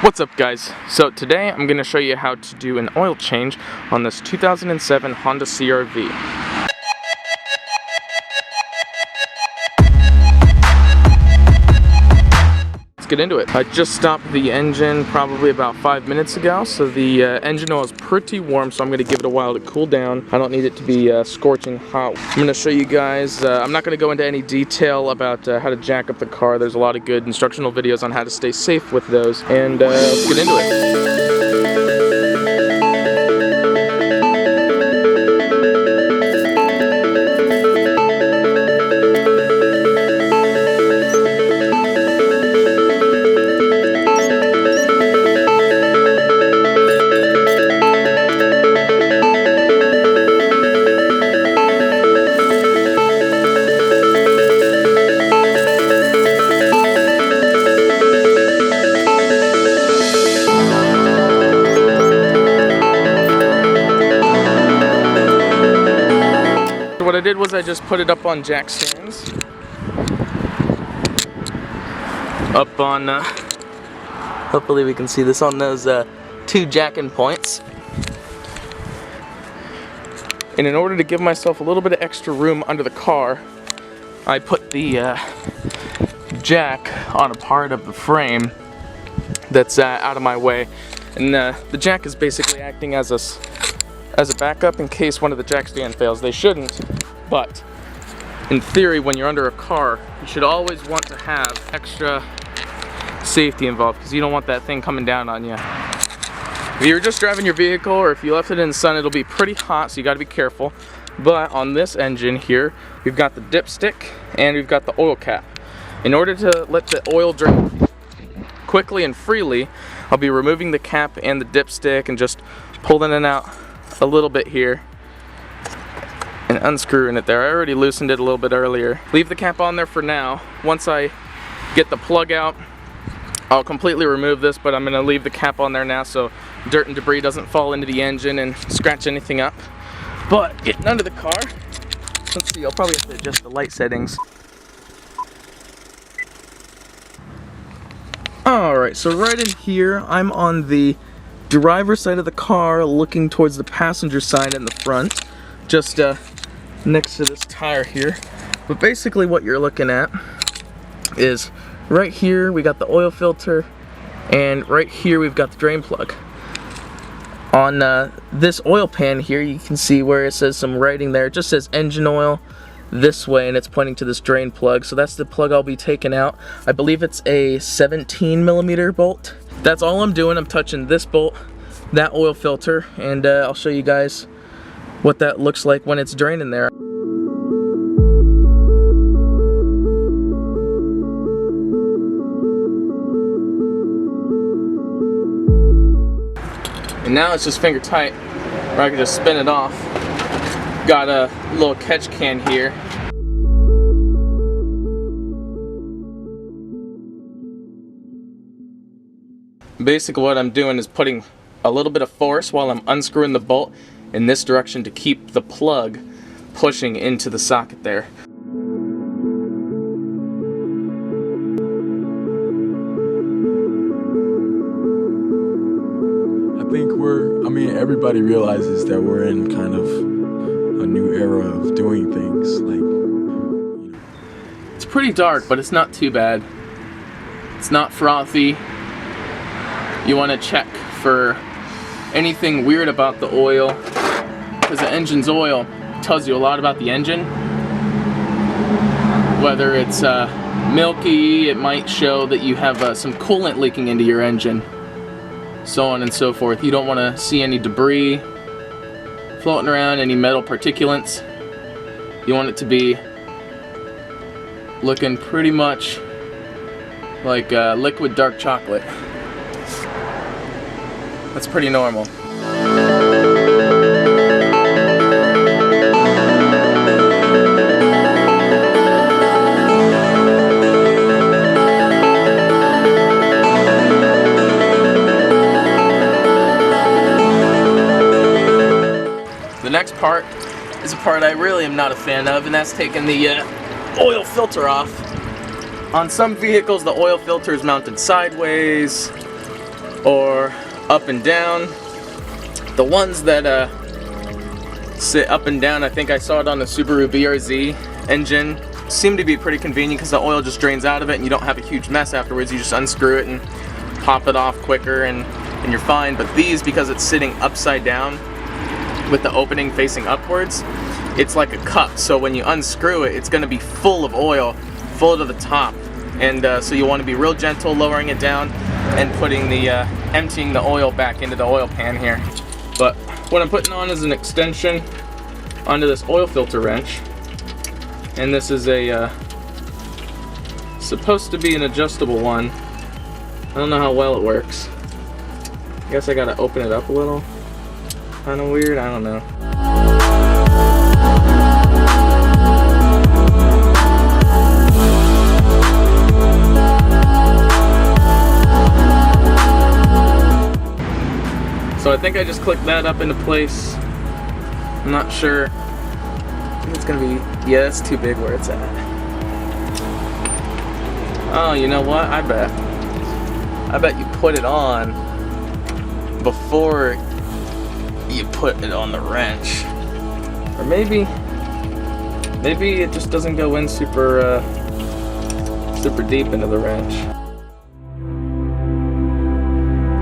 What's up, guys? So today I'm going to show you how to do an oil change on this 2007 Honda CRV. Let's get into it. I just stopped the engine probably about 5 minutes ago, so the engine oil is pretty warm, so I'm going to give it a while to cool down. I don't need it to be scorching hot. I'm going to show you guys, I'm not going to go into any detail about how to jack up the car. There's a lot of good instructional videos on how to stay safe with those, and let's get into it. What I did was I just put it up on jack stands, up on, hopefully we can see this, on those two jacking points. And in order to give myself a little bit of extra room under the car, I put the jack on a part of the frame that's out of my way. And the jack is basically acting as a backup in case one of the jack stand fails. They shouldn't, but in theory, when you're under a car, you should always want to have extra safety involved, because you don't want that thing coming down on you. If you're just driving your vehicle, or if you left it in the sun, it'll be pretty hot, so you got to be careful. But on this engine here, we've got the dipstick and we've got the oil cap. In order to let the oil drain quickly and freely, I'll be removing the cap and the dipstick and just pulling it out a little bit here and unscrewing it there. I already loosened it a little bit earlier. Leave the cap on there for now. Once I get the plug out, I'll completely remove this, but I'm going to leave the cap on there now so dirt and debris doesn't fall into the engine and scratch anything up. But getting under the car, let's see, I'll probably have to adjust the light settings. Alright, so right in here, I'm on the driver's side of the car, looking towards the passenger side in the front, just next to this tire here. But basically what you're looking at is right here we got the oil filter, and right here we've got the drain plug. On this oil pan here, you can see where it says some writing there. It just says engine oil this way, and it's pointing to this drain plug, so that's the plug I'll be taking out. I believe it's a 17mm bolt. That's all I'm doing. I'm touching this bolt, that oil filter, and I'll show you guys what that looks like when it's draining there. And now it's just finger tight, or I can just spin it off. Got a little catch can here. Basically what I'm doing is putting a little bit of force while I'm unscrewing the bolt in this direction to keep the plug pushing into the socket there. I think everybody realizes that we're in kind of a new era of doing things. It's pretty dark, but it's not too bad. It's not frothy. You want to check for anything weird about the oil, because the engine's oil tells you a lot about the engine. Whether it's milky, it might show that you have some coolant leaking into your engine, so on and so forth. You don't want to see any debris floating around, any metal particulates. You want it to be looking pretty much like liquid dark chocolate. That's pretty normal. The next part is a part I really am not a fan of, and that's taking the oil filter off. On some vehicles, the oil filter is mounted sideways. or up and down. The ones that sit up and down, I think I saw it on the Subaru BRZ engine, seem to be pretty convenient because the oil just drains out of it and you don't have a huge mess afterwards. You just unscrew it and pop it off quicker and you're fine. But these, because it's sitting upside down with the opening facing upwards, it's like a cup. So when you unscrew it, it's going to be full of oil, full to the top. And so you want to be real gentle lowering it down and putting the emptying the oil back into the oil pan here. But what I'm putting on is an extension onto this oil filter wrench, and this is a supposed to be an adjustable one. I don't know how well it works. I guess I gotta open it up a little. Kinda weird, I don't know. So I think I just clicked that up into place. I'm not sure. I think it's gonna be, yeah, it's too big where it's at. Oh, you know what? I bet you put it on before you put it on the wrench. Or maybe it just doesn't go in super deep into the wrench.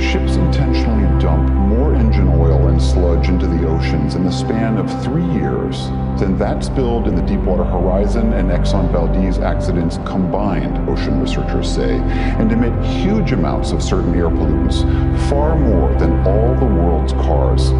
Ships intentionally dump more engine oil and sludge into the oceans in the span of 3 years than that spilled in the Deepwater Horizon and Exxon Valdez accidents combined, ocean researchers say, and emit huge amounts of certain air pollutants, far more than all the world's cars.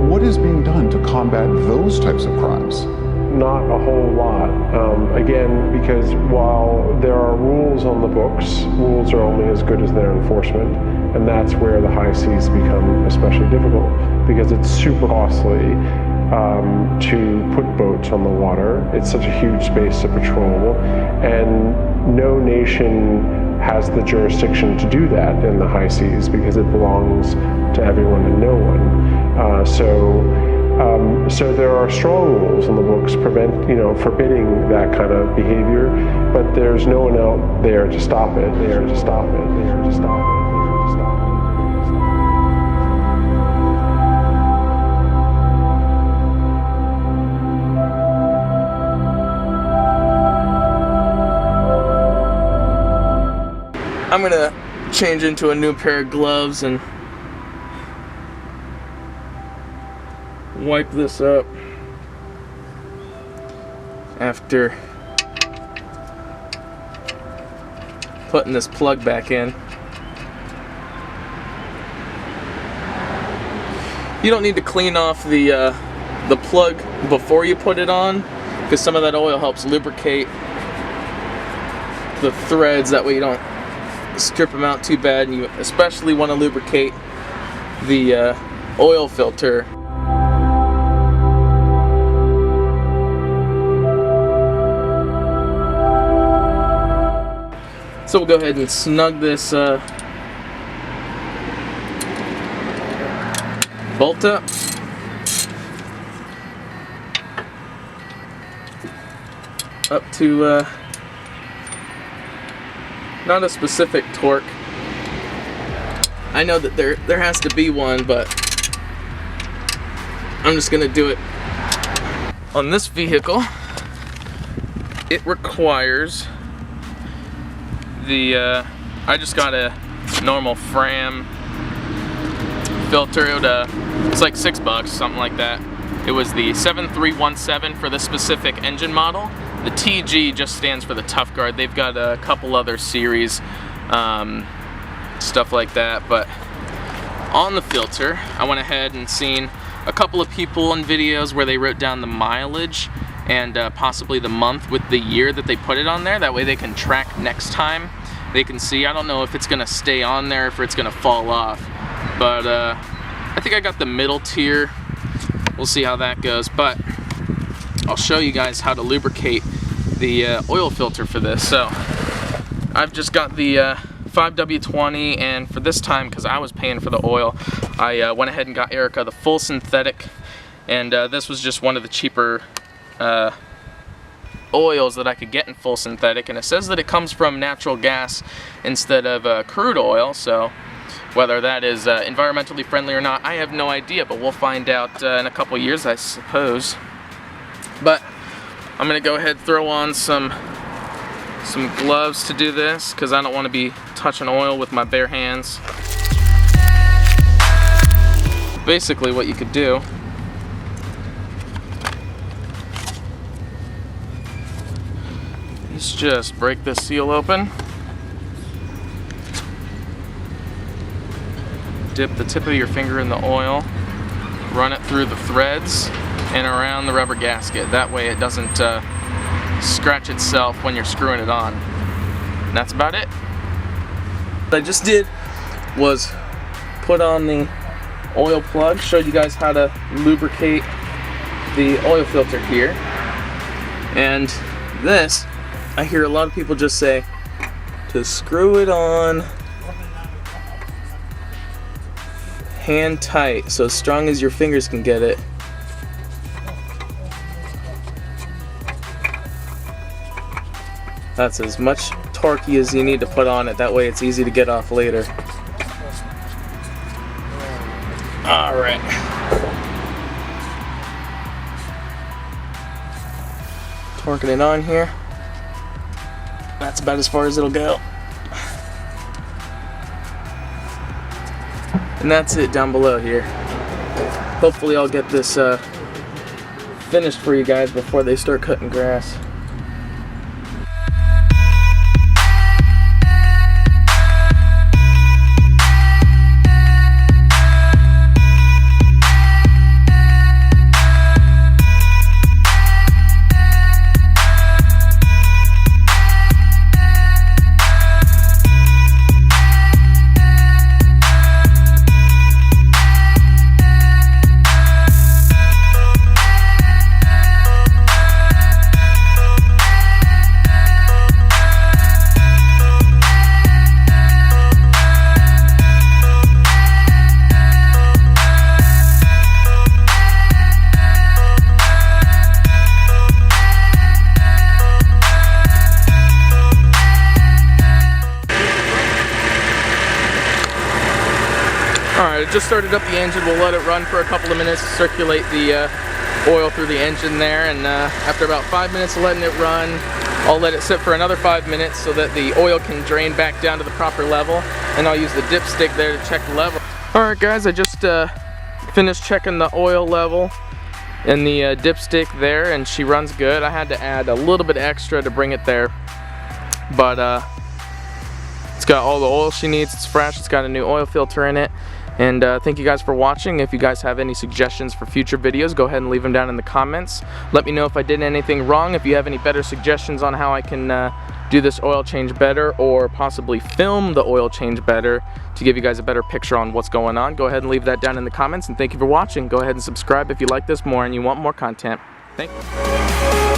What is being done to combat those types of crimes? Not a whole lot. Again, because while there are rules on the books, rules are only as good as their enforcement, and that's where the high seas become especially difficult, because it's super costly to put boats on the water. It's such a huge space to patrol, and no nation has the jurisdiction to do that in the high seas because it belongs to everyone and no one. So there are strong rules in the books forbidding that kind of behavior, but there's no one out there to stop it. I'm gonna change into a new pair of gloves and wipe this up after putting this plug back in. You don't need to clean off the plug before you put it on, because some of that oil helps lubricate the threads. That way you don't strip them out too bad, and you especially want to lubricate the oil filter. So we'll go ahead and snug this bolt up. Up to not a specific torque. I know that there has to be one, but I'm just gonna do it. On this vehicle, it requires I just got a normal Fram filter. It's like $6, something like that. It was the 7317 for this specific engine model. The TG just stands for the Tough Guard. They've got a couple other series, stuff like that. But on the filter, I went ahead and seen a couple of people in videos where they wrote down the mileage and possibly the month with the year that they put it on there. That way they can track next time. They can see. I don't know if it's gonna stay on there, if it's gonna fall off, but I think I got the middle tier. We'll see how that goes, but I'll show you guys how to lubricate the oil filter for this. So I've just got the 5W20, and for this time, because I was paying for the oil, I went ahead and got Arika the full synthetic, and this was just one of the cheaper oils that I could get in full synthetic, and it says that it comes from natural gas instead of crude oil, so Whether that is environmentally friendly or not, I have no idea, but we'll find out in a couple years, I suppose. But I'm gonna go ahead and throw on some gloves to do this, because I don't want to be touching oil with my bare hands. Basically what you could do is just break this seal open, dip the tip of your finger in the oil, run it through the threads and around the rubber gasket. That way it doesn't scratch itself when you're screwing it on. And that's about it. What I just did was put on the oil plug, showed you guys how to lubricate the oil filter here. And this, I hear a lot of people just say to screw it on hand tight, so as strong as your fingers can get it. That's as much torquey as you need to put on it, that way it's easy to get off later. Alright. Torquing it on here. That's about as far as it'll go. And that's it down below here. Hopefully I'll get this finished for you guys before they start cutting grass. Alright, I just started up the engine. We'll let it run for a couple of minutes to circulate the oil through the engine there, and after about 5 minutes of letting it run, I'll let it sit for another 5 minutes so that the oil can drain back down to the proper level, and I'll use the dipstick there to check the level. Alright guys, I just finished checking the oil level in the dipstick there, and she runs good. I had to add a little bit extra to bring it there, but it's got all the oil she needs. It's fresh. It's got a new oil filter in it. And thank you guys for watching. If you guys have any suggestions for future videos, go ahead and leave them down in the comments. Let me know if I did anything wrong. If you have any better suggestions on how I can do this oil change better, or possibly film the oil change better to give you guys a better picture on what's going on, go ahead and leave that down in the comments. And thank you for watching. Go ahead and subscribe if you like this more and you want more content. Thank you.